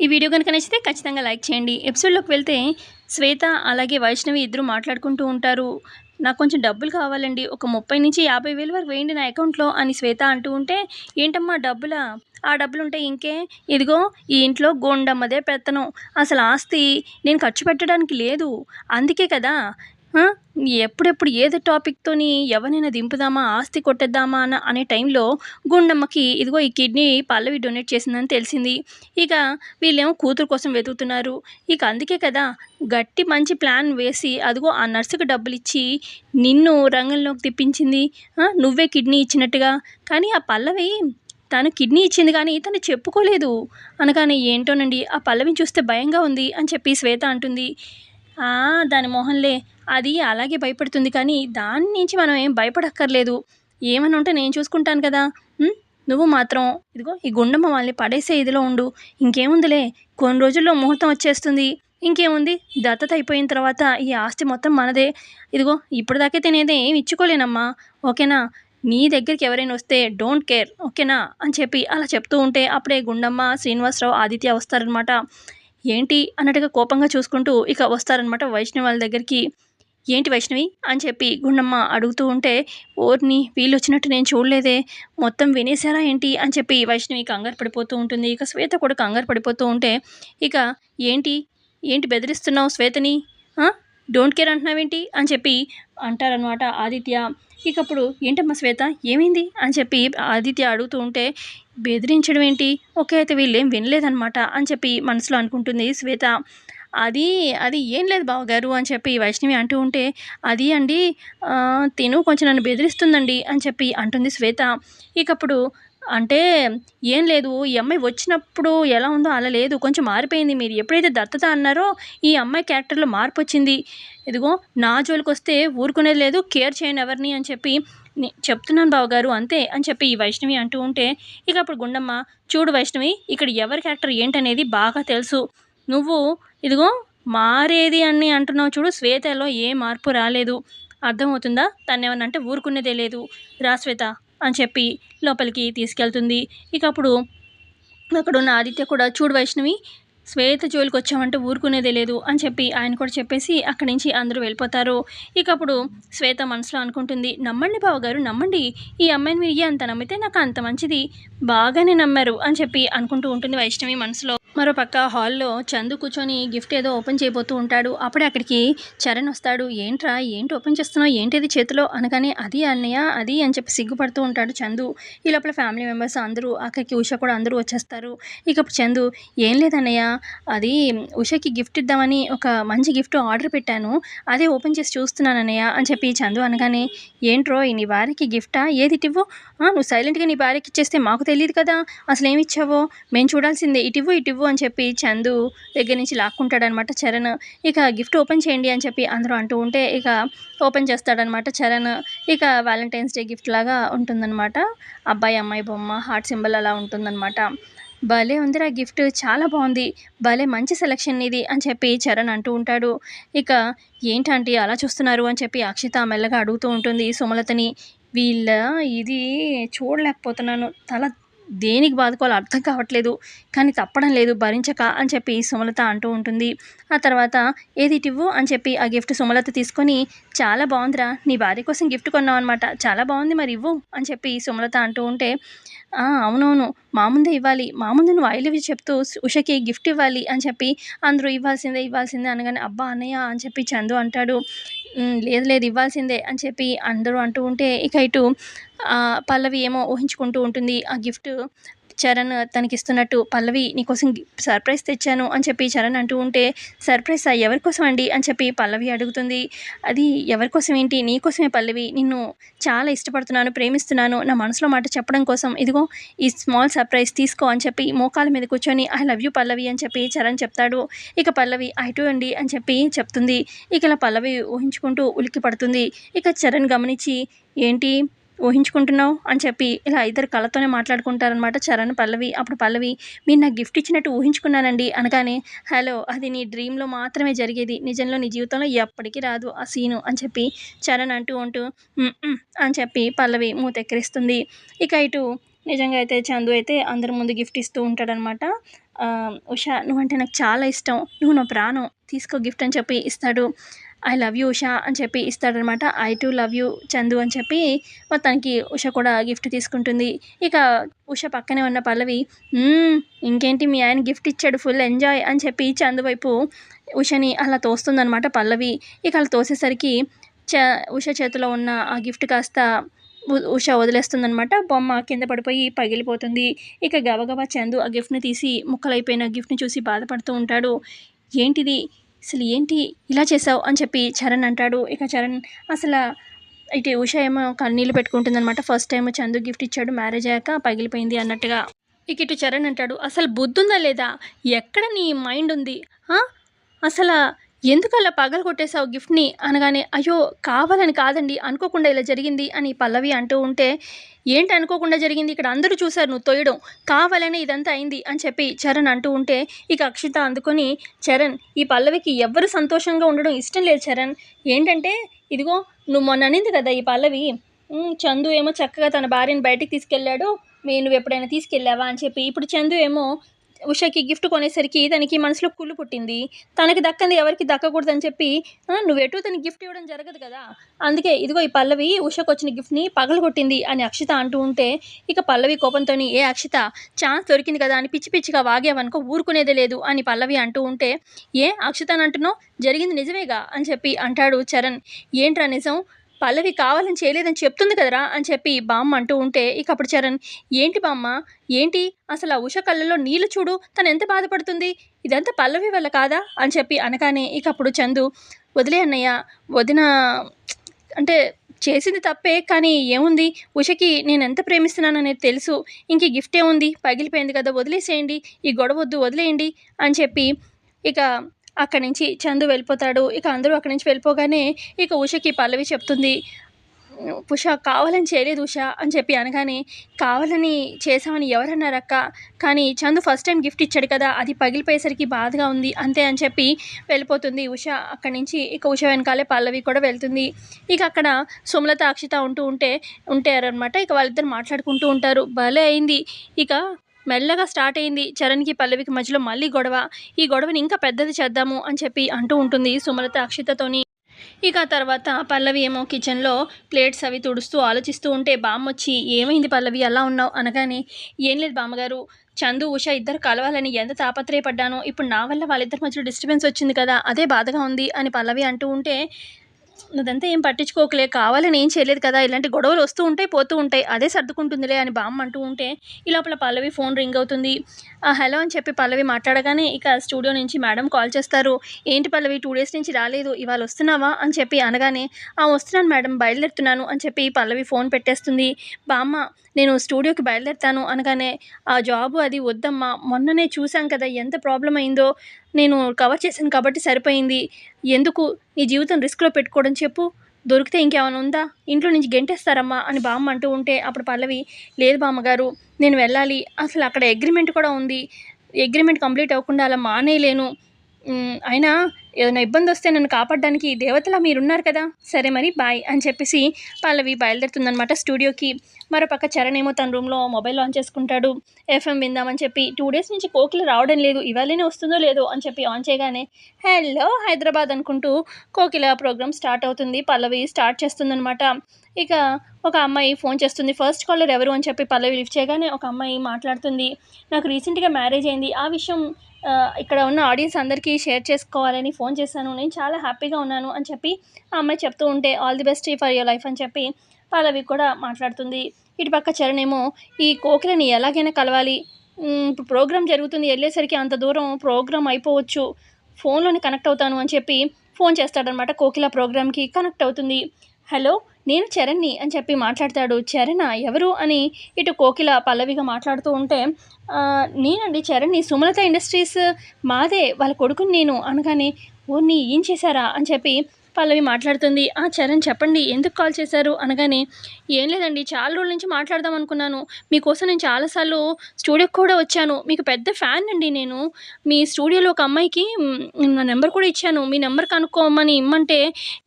ఈ వీడియో గనుక నచ్చితే ఖచ్చితంగా లైక్ చేయండి. ఎపిసోడ్‌లోకి వెళ్తే శ్వేత అలాగే వైష్ణవి ఇద్దరు మాట్లాడుకుంటూ ఉంటారు. నాకు కొంచెం డబ్బులు కావాలండి. ఒక 30,000-50,000 వరకు వేయండి నా అకౌంట్‌లో అని శ్వేత అంటూ ఉంటే, ఏంటమ్మా డబ్బులా? ఆ డబ్బులుంటే ఇంకే, ఇదిగో ఈ ఇంట్లో గోండమ్మదే పెత్తనం. అసలు ఆస్తి నేను ఖర్చు పెట్టడానికి లేదు. అందుకే కదా! ఆ! ఎప్పుడెప్పుడు ఏదో టాపిక్‌తోని ఎవరినైనా దింపుదామా, ఆస్తి కొట్టేద్దామా అనే టైంలో గుండమ్మకి ఇదిగో ఈ కిడ్నీ పల్లవి డొనేట్ చేసిందని తెలిసింది. ఇక వీళ్ళేమో కూతురు కోసం వెతుకుతున్నారు. ఇక అందుకే కదా గట్టి మంచి ప్లాన్ వేసి అదిగో ఆ నర్సుకి డబ్బులిచ్చి నిన్ను రంగంలోకి తిప్పించింది. నువ్వే కిడ్నీ ఇచ్చినట్టుగా. కానీ ఆ పల్లవి తను కిడ్నీ ఇచ్చింది కానీ తను చెప్పుకోలేదు అనగానే, ఏంటోనండి ఆ పల్లవిని చూస్తే భయంగా ఉంది అని చెప్పి శ్వేత అంటుంది. దాని మొహంలే, అది అలాగే భయపడుతుంది కానీ దాని నుంచి మనం ఏం భయపడక్కర్లేదు. ఏమన్నా ఉంటే నేను చూసుకుంటాను కదా! నువ్వు మాత్రం ఇదిగో ఈ గుండమ్మ వాళ్ళని పడేసే ఇదిలో ఉండు. ఇంకేముందిలే, కొన్ని రోజుల్లో ముహూర్తం వచ్చేస్తుంది. ఇంకేముంది, దత్తత అయిపోయిన తర్వాత ఈ ఆస్తి మొత్తం మనదే. ఇదిగో ఇప్పటిదాకైతే నేనే ఏమి ఇచ్చుకోలేనమ్మా, ఓకేనా? నీ దగ్గరికి ఎవరైనా వస్తే డోంట్ కేర్, ఓకేనా అని చెప్పి అలా చెప్తూ ఉంటే అప్పుడే గుండమ్మ, శ్రీనివాసరావు, ఆదిత్య వస్తారనమాట. ఏంటి అన్నట్టుగా కోపంగా చూసుకుంటూ ఇక వస్తారనమాట వైష్ణవి వాళ్ళ దగ్గరికి. ఏంటి వైష్ణవి అని చెప్పి గుండమ్మ అడుగుతూ ఉంటే, ఓర్ని వీళ్ళొచ్చినట్టు నేను చూడలేదే, మొత్తం వినేశారా ఏంటి అని చెప్పి వైష్ణవి కంగారు పడిపోతూ ఉంటుంది. ఇక శ్వేత కూడా కంగారు పడిపోతూ ఉంటే, ఇక ఏంటి ఏంటి బెదిరిస్తున్నావు శ్వేతని? ఆ! డోంట్ కేర్ అంటున్నావేంటి అని చెప్పి అంటారనమాట ఆదిత్య. ఇక అప్పుడు ఏంటమ్మా శ్వేత ఏమైంది అని చెప్పి ఆదిత్య అడుగుతూ ఉంటే, బెదిరించడం ఏంటి, ఓకే అయితే వీళ్ళేం వినలేదనమాట అని చెప్పి మనసులో అనుకుంటుంది శ్వేత. అది అది ఏం లేదు బావగారు అని చెప్పి వైష్ణవి అంటూ ఉంటే, అది అండి తిను కొంచెం నన్ను బెదిరిస్తుందండి అని చెప్పి అంటుంది శ్వేత. ఇకప్పుడు అంటే ఏం లేదు, ఈ అమ్మాయి వచ్చినప్పుడు ఎలా ఉందో అలా లేదు, కొంచెం మారిపోయింది. మీరు ఎప్పుడైతే దత్తత అన్నారో ఈ అమ్మాయి క్యారెక్టర్‌లో మార్పొచ్చింది. ఇదిగో నా జోలికొస్తే ఊరుకునేది లేదు, కేర్ చేయను ఎవరిని అని చెప్పి చెప్తున్నాను బావగారు అంతే అని చెప్పి ఈ వైష్ణవి అంటూ ఉంటే, ఇక అప్పుడు గుండమ్మ, చూడు వైష్ణవి ఇక్కడ ఎవరి క్యారెక్టర్ ఏంటనేది బాగా తెలుసు. నువ్వు ఇదిగో మారేది అని అంటున్నావు చూడు, శ్వేతలో ఏ మార్పు రాలేదు. అర్థమవుతుందా? తనేమన్నా అంటే ఊరుకునేదే లేదు. రా శ్వేత అని చెప్పి లోపలికి తీసుకెళ్తుంది. ఇక అప్పుడు అక్కడున్న ఆదిత్య కూడా, చూడు వైష్ణవి శ్వేత జోలికొచ్చామంటే ఊరుకునేదే లేదు అని చెప్పి ఆయన కూడా చెప్పేసి అక్కడి నుంచి అందరూ వెళ్ళిపోతారు. ఇక అప్పుడు శ్వేత మనసులో అనుకుంటుంది, నమ్మండి బావగారు నమ్మండి, ఈ అమ్మాయిని మీరు ఎంత నమ్మితే నాకు అంత మంచిది, బాగానే నమ్మారు అని చెప్పి అనుకుంటూ ఉంటుంది వైష్ణవి మనసులో. మరోపక్క హాల్లో చందు కూర్చొని గిఫ్ట్ ఏదో ఓపెన్ చేయబోతూ ఉంటాడు. అప్పుడే అక్కడికి చరణ్ వస్తాడు. ఏంట్రా ఏంటి ఓపెన్ చేస్తున్నావు, ఏంటిది చేతిలో అనగానే, అది అన్నయ్య అది అని చెప్పి సిగ్గుపడుతూ ఉంటాడు చందు. ఈ లోపల ఫ్యామిలీ మెంబర్స్ అందరూ అక్కడికి ఉష కూడా అందరూ వచ్చేస్తారు. ఇక అప్పుడు చందు, ఏం లేదన్నయ్య, అది ఉషకి గిఫ్ట్ ఇద్దామని ఒక మంచి గిఫ్ట్ ఆర్డర్ పెట్టాను, అదే ఓపెన్ చేసి చూస్తున్నాను అన్నయ్య అని చెప్పి చందు అనగానే, ఏంట్రో నీ భార్యకి గిఫ్టా, ఏది ఇటివ్వు, నువ్వు సైలెంట్గా నీ భార్యకి ఇచ్చేస్తే మాకు తెలియదు కదా అసలు ఏమి ఇచ్చావో, మేము చూడాల్సిందే, ఇటివ్వు అని చెప్పి చందు దగ్గర నుంచి లాక్కుంటాడనమాట చరణ్. ఇక గిఫ్ట్ ఓపెన్ చేయండి అని చెప్పి అందరూ అంటూ ఉంటే ఇక ఓపెన్ చేస్తాడనమాట చరణ్. ఇక వ్యాలంటైన్స్ డే గిఫ్ట్ లాగా ఉంటుందన్నమాట. అబ్బాయి అమ్మాయి బొమ్మ హార్ట్ సింబల్ అలా ఉంటుందన్నమాట. భలే ఉందిరా గిఫ్ట్, చాలా బాగుంది, భలే మంచి సెలక్షన్ ఇది అని చెప్పి చరణ్ అంటూ ఉంటాడు. ఇక ఏంటంటే అలా చూస్తున్నారు అని చెప్పి అక్షిత మెల్లగా అడుగుతూ ఉంటుంది సుమలతని. వీళ్ళ ఇది చూడలేకపోతున్నాను, తల దేనికి బాదుకోవాలో అర్థం కావట్లేదు, కానీ తప్పడం లేదు భరించక అని చెప్పి సుమలత అంటూ ఉంటుంది. ఆ తర్వాత ఏది ఇటివ్వు అని చెప్పి ఆ గిఫ్ట్ సుమలత తీసుకొని, చాలా బాగుందిరా, నీ భార్య కోసం గిఫ్ట్ కొన్నావు అనమాట, చాలా బాగుంది మరి ఇవ్వు అని చెప్పి సుమలత అంటూ ఉంటే, అవునవును మా ముందే ఇవ్వాలి, మా ముందు నువ్వు ఐ లవ్ యూ చెప్తూ ఉషకి గిఫ్ట్ ఇవ్వాలి అని చెప్పి అందరూ ఇవ్వాల్సిందే అనగానే, అబ్బా అన్నయ్య అని చెప్పి చందు అంటాడు. లేదు లేదు ఇవ్వాల్సిందే అని చెప్పి అందరూ అంటూ ఉంటే ఇక ఇటు పల్లవి ఏమో ఊహించుకుంటూ ఉంటుంది ఆ గిఫ్ట్ చరణ్ తనకిస్తున్నట్టు. పల్లవి నీకోసం సర్ప్రైజ్ తెచ్చాను అని చెప్పి చరణ్ అంటూ ఉంటే, సర్ప్రైజా ఎవరి కోసం అండి అని చెప్పి పల్లవి అడుగుతుంది. అది ఎవరి కోసం ఏంటి, నీకోసమే పల్లవి, నిన్ను చాలా ఇష్టపడుతున్నాను, ప్రేమిస్తున్నాను, నా మనసులో మాట చెప్పడం కోసం ఇదిగో ఈ స్మాల్ సర్ప్రైజ్ తీసుకో అని చెప్పి మోకాల మీద కూర్చొని, ఐ లవ్ యూ పల్లవి అని చెప్పి చరణ్ చెప్తాడు. ఇక పల్లవి ఐ టూ అండి అని చెప్పి చెప్తుంది. ఇక ఇలా పల్లవి ఊహించుకుంటూ ఉలిక్కి పడుతుంది. ఇక చరణ్ గమనించి, ఏంటి ఊహించుకుంటున్నావు అని చెప్పి ఇలా ఇద్దరు కళ్ళతోనే మాట్లాడుకుంటారనమాట చరణ్ పల్లవి. అప్పుడు పల్లవి, మీరు నాకు గిఫ్ట్ ఇచ్చినట్టు ఊహించుకున్నానండి అనగానే, హలో అది నీ డ్రీమ్లో మాత్రమే జరిగేది, నిజంలో నీ జీవితంలో ఎప్పటికీ రాదు ఆ సీను అని చెప్పి చరణ్ అంటూ అని చెప్పి పల్లవి మూతెక్కిరిస్తుంది. ఇక ఇటు నిజంగా అయితే చందు అయితే అందరి ముందు గిఫ్ట్ ఇస్తూ ఉంటాడనమాట. "ఉషా నువ్వంటే నాకు చాలా ఇష్టం. నువ్వు నా ప్రాణం. తీసుకో గిఫ్ట్" అని చెప్పి ఇస్తాడు. "ఐ లవ్ యూ ఉషా" అని చెప్పి ఇస్తాడనమాట. "I too love you Chandu" అని చెప్పి మొత్తానికి ఉష కూడా గిఫ్ట్ తీసుకుంటుంది. ఇక ఉష పక్కనే ఉన్న పల్లవి "హ్మ్. ఇంకేంటి మీ ఆయన గిఫ్ట్ ఇచ్చాడు ఫుల్ ఎంజాయ్" అని చెప్పి చందు వైపు ఉషని అలా తోస్తుందనమాట పల్లవి. ఇక అలా తోసేసరికి ఉష చేతిలో ఉన్న ఆ గిఫ్ట్ కాస్త ఉష వదిలేస్తుందనమాట. బొమ్మ కింద పడిపోయి పగిలిపోతుంది. ఇక గబగబా చందు ఆ గిఫ్ట్‌ని తీసి ముక్కలైపోయిన గిఫ్ట్‌ని చూసి బాధపడుతూ ఉంటాడు. "ఏంటిది? అసలు ఏంటి ఇలా చేశావు?" అని చెప్పి చరణ్ అంటాడు. ఇక చరణ్ అసల ఇటు ఉష ఏమో కన్నీళ్లు పెట్టుకుంటుందనమాట. ఫస్ట్ టైమ్ చందు గిఫ్ట్ ఇచ్చాడు మ్యారేజ్ అయ్యాక పగిలిపోయింది అన్నట్టుగా. ఇక ఇటు చరణ్ అంటాడు, "అసలు బుద్ధుందా లేదా? ఎక్కడ నీ మైండ్ ఉంది? ఆ? అసల ఎందుకలా పగలగొట్టేసావు గిఫ్ట్‌ని" అనగానే, "అయ్యో! కావాలని కాదండి. అనుకోకుండా ఇలా జరిగింది" అని పల్లవి అంటూ ఉంటే, "ఏంటి అనుకోకుండా జరిగింది? ఇక్కడ అందరూ చూసారు నువ్వు తొయ్యడం. కావాలనే ఇదంతా అయింది" అని చెప్పి చరణ్ అంటూ ఉంటే, ఇక అక్షిత అందుకొని, "చరణ్, ఈ పల్లవికి ఎవ్వరు సంతోషంగా ఉండడం ఇష్టం లేదు చరణ్. ఏంటంటే ఇదిగో నువ్వు మొన్న అనింది కదా ఈ పల్లవి, చందు ఏమో చక్కగా తన భార్యని బయటికి తీసుకెళ్ళాడు. నువ్వెప్పుడైనా తీసుకెళ్ళావా" అని చెప్పి. ఇప్పుడు చందు ఏమో ఉషకి గిఫ్ట్ కొనేసరికి తనకి మనసులో కుళ్ళు పుట్టింది. తనకి దక్కంది ఎవరికీ దక్కకూడదని చెప్పి నువ్వెటూ తనకి గిఫ్ట్ ఇవ్వడం జరగదు కదా! అందుకే ఇదిగో ఈ పల్లవి ఉషకొచ్చిన గిఫ్ట్‌ని పగలగొట్టింది అని అక్షిత అంటూ ఉంటే, ఇక పల్లవి కోపంతోని, "ఏ అక్షిత, ఛాన్స్ దొరికింది కదా అని పిచ్చి పిచ్చిగా వాగావనుకో ఊరుకునేదే లేదు" అని పల్లవి అంటూ ఉంటే, "ఏ అక్షిత అని అంటున్నావు? జరిగింది నిజమేగా" అని చెప్పి అంటాడు చరణ్. "ఏంట్రా నిజం? పల్లవి కావాలని చేయలేదని చెప్తుంది కదరా" అని చెప్పి బామ్మ అంటూ ఉంటే, ఇక అప్పుడు చరణ్, "ఏంటి బామ్మ? ఏంటి? అసలు ఆ ఉష కళ్ళల్లో నీళ్ళు చూడు. తనెంత బాధపడుతుంది. ఇదంతా పల్లవి వల్ల కాదా" అని చెప్పి అనగానే, ఇక అప్పుడు చందు, "వదిలేయ్ అన్నయ్య, వదిన అంటే చేసింది తప్పే. కానీ ఏముంది, ఉషకి నేనెంత ప్రేమిస్తున్నాననేది తెలుసు. ఇంక ఈ గిఫ్ట్ ఏముంది, పగిలిపోయింది కదా, వదిలేసేయండి. ఈ గొడవొద్దు, వదిలేయండి" అని చెప్పి ఇక అక్కడి నుంచి చందు వెళ్ళిపోతాడు. ఇక అందరూ అక్కడి నుంచి వెళ్ళిపోగానే ఇక ఉషకి పల్లవి చెప్తుంది, "ఉష కావాలని చేయలేదు ఉష" అని చెప్పి అనగానే, "కావాలని చేశామని ఎవరన్నారక్క? కానీ చందు ఫస్ట్ టైమ్ గిఫ్ట్ ఇచ్చాడు కదా, అది పగిలిపోయేసరికి బాధగా ఉంది అంతే" అని చెప్పి వెళ్ళిపోతుంది ఉష అక్కడి నుంచి. ఇక ఉష వెనకాలే పల్లవి కూడా వెళ్తుంది. ఇక అక్కడ సుమలత, అక్షిత ఉంటారనమాట. ఇక వాళ్ళిద్దరు మాట్లాడుకుంటూ ఉంటారు. భలే అయింది. ఇక మెల్లగా స్టార్ట్ అయింది చరణ్‌కి, పల్లవికి మధ్యలో మళ్ళీ గొడవ. ఈ గొడవని ఇంకా పెద్దది చేద్దాము అని చెప్పి అంటూ ఉంటుంది సుమలత అక్షితతోని. ఇక తర్వాత పల్లవి ఏమో కిచెన్‌లో ప్లేట్స్ అవి తుడుస్తూ ఆలోచిస్తూ ఉంటే బామ్మొచ్చి, "ఏమైంది పల్లవి అలా ఉన్నావు?" అనగానే, "ఏం లేదు బామ్మగారు, చందు, ఉష ఇద్దరు కలవాలని ఎంత తాపత్రయపడ్డానో, ఇప్పుడు నా వల్ల వాళ్ళిద్దరి మధ్యలో డిస్టర్బెన్స్ వచ్చింది కదా, అదే బాధగా ఉంది" అని పల్లవి అంటూ ఉంటే, "నువ్వంతా ఏం పట్టించుకోకులే, కావాలని ఏం చేయలేదు కదా, ఇలాంటి గొడవలు వస్తూ ఉంటాయి, పోతూ ఉంటాయి, అదే సర్దుకుంటుందిలే" అని బామ్మ అంటూ ఉంటే, ఈ లోపల పల్లవి ఫోన్ రింగ్ అవుతుంది. హలో అని చెప్పి పల్లవి మాట్లాడగానే ఇక స్టూడియో నుంచి మేడం కాల్ చేస్తారు. "ఏంటి పల్లవి, 2 డేస్ నుంచి రాలేదు, ఇవాళ వస్తున్నావా" అని చెప్పి అనగానే, వస్తున్నాను మేడం, బయలుదేరుతున్నాను" అని చెప్పి పల్లవి ఫోన్ పెట్టేస్తుంది. బామ్మ, "నేను స్టూడియోకి బయలుదేరుతాను" అనగానే, "ఆ జాబు అది వద్దమ్మా, మొన్ననే చూసాం కదా ఎంత ప్రాబ్లమ్ అయిందో, నేను కవర్ చేశాను కాబట్టి సరిపోయింది. ఎందుకు నీ జీవితం రిస్క్‌లో పెట్టుకోవడం చెప్పు. దొరికితే ఇంకేమైనా ఉందా? ఇంట్లో నుంచి గెంటేస్తారమ్మా" అని బామ్మ అంటూ ఉంటే, అప్పుడు పల్లవి, "లేదు బామ్మగారు, నేను వెళ్ళాలి. అసలు అక్కడ అగ్రీమెంట్ కూడా ఉంది. అగ్రీమెంట్ కంప్లీట్ అవ్వకుండా అలా మానేయలేను. అయినా ఏదైనా ఇబ్బందొస్తే నన్ను కాపాడడానికి దేవతలా మీరున్నారు కదా! సరే మరి బాయ్" అని చెప్పేసి పల్లవి బయలుదేరుతుందనమాట స్టూడియోకి. మరోపక్క చరణ్ ఏమో తన రూమ్‌లో మొబైల్ ఆన్ చేసుకుంటాడు. ఎఫ్ఎం విందామని చెప్పి, 2 డేస్ నుంచి కోకిల రావడం లేదు. ఇవాళైనా వస్తుందో లేదో అని చెప్పి ఆన్ చేయగానే, హలో హైదరాబాద్ అనుకుంటూ కోకిల ప్రోగ్రామ్ స్టార్ట్ అవుతుంది. పల్లవి స్టార్ట్ చేస్తుందనమాట. ఇక ఒక అమ్మాయి ఫోన్ చేస్తుంది. ఫస్ట్ కాలర్ ఎవరు అని చెప్పి పల్లవి లిఫ్ట్ చేయగానే ఒక అమ్మాయి మాట్లాడుతుంది. "నాకు రీసెంట్‌గా మ్యారేజ్ అయింది. ఆ విషయం ఇక్కడ ఉన్న ఆడియన్స్ అందరికీ షేర్ చేసుకోవాలని ఫోన్ చేశాను. నేను చాలా హ్యాపీగా ఉన్నాను" అని చెప్పి ఆ అమ్మాయి చెప్తూ ఉంటే, "all the best for your life" అని చెప్పి పల్లవి కూడా మాట్లాడుతుంది. ఇటుపక్క చరణ్ ఏమో, "ఈ కోకిలని ఎలాగైనా కలవాలి. ఇప్పుడు ప్రోగ్రామ్ జరుగుతుంది. ఎళ్ళేసరికి అంత దూరం ప్రోగ్రామ్ అయిపోవచ్చు. ఫోన్‌లోనే కనెక్ట్ అవుతాను" అని చెప్పి ఫోన్ చేస్తాడనమాట. కోకిల ప్రోగ్రామ్‌కి కనెక్ట్ అవుతుంది. "హలో, నేను చరణ్‌ని" అని చెప్పి మాట్లాడతాడు. "చరణా? ఎవరు?" అని ఇటు కోకిల పల్లవిగా మాట్లాడుతూ ఉంటే, "నేనండి చరణ్‌ని, సుమలత ఇండస్ట్రీస్ మాదే, వాళ్ళ కొడుకుని నేను" అనగానే, "ఓర్ని ఏం చేశారా?" అని చెప్పి పల్లవి మాట్లాడుతుంది. "ఆ! చరణ్ చెప్పండి ఎందుకు కాల్ చేశారు?" అనగానే, "ఏం లేదండి చాలా రోజుల నుంచి మాట్లాడదాం అనుకున్నాను. మీకోసం నేను చాలా సార్లు స్టూడియోకి కూడా వచ్చాను. మీకు పెద్ద ఫ్యాన్నండి నేను. మీ స్టూడియోలో ఒక అమ్మాయికి నా నంబర్ కూడా ఇచ్చాను. మీ నంబర్ కనుక్కోమని ఇమ్మంటే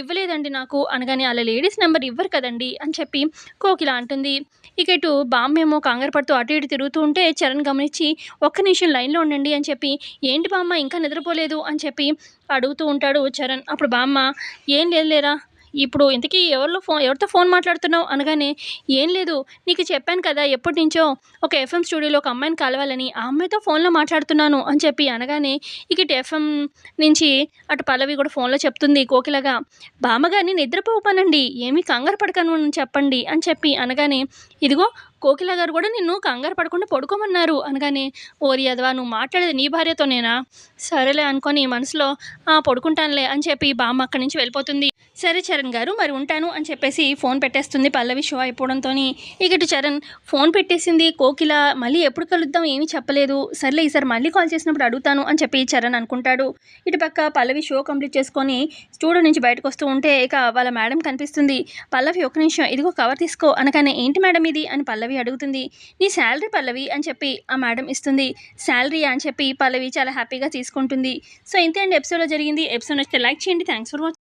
ఇవ్వలేదండి నాకు" అనగానే, "అలా లేడీస్ నంబర్ ఇవ్వరు కదండీ!" అని చెప్పి కోకిల అంటుంది. ఇక ఇటు బామ్మేమో కంగారు పడుతూ అటు ఇటు తిరుగుతూ ఉంటే చరణ్ గమనించి, "ఒక్క నిమిషం లైన్‌లో ఉండండి" అని చెప్పి, "ఏంటి బామ్మ ఇంకా నిద్రపోలేదు?" అని చెప్పి అడుగుతూ ఉంటాడు చరణ్. అప్పుడు బామ్మ, "ఏం లేదు లేరా, ఇప్పుడు ఇంతకీ ఎవరితో ఫోన్ మాట్లాడుతున్నావు?" అనగానే, "ఏం లేదు, నీకు చెప్పాను కదా ఎప్పటినుంచో ఒక ఎఫ్ఎం స్టూడియోలో ఒక అమ్మాయిని కలవాలని, ఆ అమ్మాయితో ఫోన్‌లో మాట్లాడుతున్నాను" అని చెప్పి అనగానే, ఇక ఇటు ఎఫ్ఎం నుంచి అటు పల్లవి కూడా ఫోన్‌లో చెప్తుంది కోకిలగా, "బామ్మగారిని నిద్రపోమనండి, ఏమీ కంగారు పడకమని చెప్పండి" అని చెప్పి అనగానే, "ఇదిగో కోకిల గారు కూడా నిన్ను కంగారు పడకుండా పడుకోమన్నారు" అనగానే, "ఓరి ఎదవా, నువ్వు మాట్లాడేది నీ భార్యతోనేనా? సరేలే" అనుకోని మనసులో, "ఆ! పడుకుంటానులే" అని చెప్పి బామ్మ అక్కడి నుంచి వెళ్ళిపోతుంది. "సరే చరణ్ గారు మరి ఉంటాను" అని చెప్పేసి ఫోన్ పెట్టేస్తుంది పల్లవి షో అయిపోవడంతోని. ఇక ఇటు చరణ్ ఫోన్ పెట్టేసింది కోకిల, మళ్ళీ ఎప్పుడు కలుద్దాం ఏమీ చెప్పలేదు. సర్లే ఈసారి మళ్ళీ కాల్ చేసినప్పుడు అడుగుతాను అని చెప్పి చరణ్ అనుకుంటాడు. ఇటు పక్క పల్లవి షో కంప్లీట్ చేసుకొని స్టూడియో నుంచి బయటకొస్తూ ఉంటే ఇక వాళ్ళ మేడం కనిపిస్తుంది. "పల్లవి ఒక్క నిమిషం, ఇదిగో కవర్ తీసుకో" అనగానే, "ఏంటి మేడం ఇది?" అని పల్లవి అడుగుతుంది. "నీ శాలరీ పల్లవి" అని చెప్పి ఆ మేడం ఇస్తుంది. "శాలరీయా?" అని చెప్పి పల్లవి చాలా హ్యాపీగా తీసుకుంటుంది. సో ఇంతే అండి ఎపిసోడ్‌లో జరిగింది. ఎపిసోడ్ నచ్చితే లైక్ చేయండి. Thanks for watching.